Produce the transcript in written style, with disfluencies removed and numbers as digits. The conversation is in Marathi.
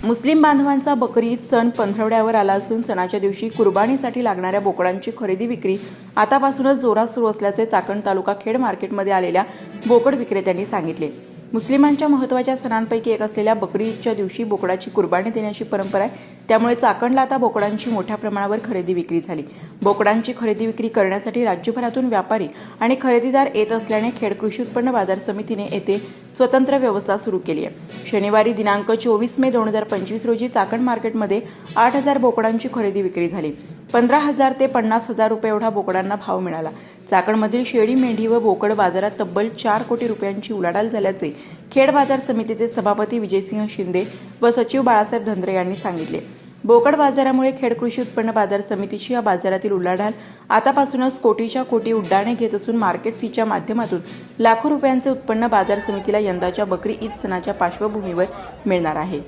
मुस्लिम बांधवांचा बकरी ईद सण पंधरवड्यावर आला असून सणाच्या दिवशी कुर्बानीसाठी लागणाऱ्या बोकडांची खरेदी विक्री आतापासूनच जोरात सुरू असल्याचे चाकण तालुका खेड मार्केटमध्ये आलेल्या बोकड विक्रेत्यांनी सांगितले। मुस्लिमांच्या महत्त्वाच्या सणांपैकी एक असलेल्या बकरी ईदच्या दिवशी बोकडाची कुर्बानी देण्याची परंपरा आहे, त्यामुळे चाकणला आता बोकडांची मोठ्या प्रमाणावर खरेदी विक्री झाली। बोकडांची खरेदी विक्री करण्यासाठी राज्यभरातून व्यापारी आणि खरेदीदार येत असल्याने खेड कृषी उत्पन्न बाजार समितीने येथे स्वतंत्र व्यवस्था सुरू केली आहे। शनिवारी दिनांक 24 मे 2025 रोजी चाकण मार्केटमध्ये 8,000 बोकडांची खरेदी विक्री झाली। 15,000 ते 50,000 रुपये एवढा बोकडांना भाव मिळाला। चाकणमधील शेळी, मेंढी व बोकड बाजारात तब्बल 4 कोटी रुपयांची उलाढाल झाल्याचे खेड बाजार समितीचे सभापती विजयसिंह शिंदे व सचिव बाळासाहेब धंद्रे यांनी सांगितले। बोकड बाजारामुळे खेड कृषी उत्पन्न बाजार समितीची या बाजारातील उलाढाल आतापासूनच कोटीच्या कोटी उड्डाणे घेत असून मार्केट फीच्या माध्यमातून लाखो रुपयांचे उत्पन्न बाजार समितीला यंदाच्या बकरी ईद सणाच्या पार्श्वभूमीवर मिळणार आहे।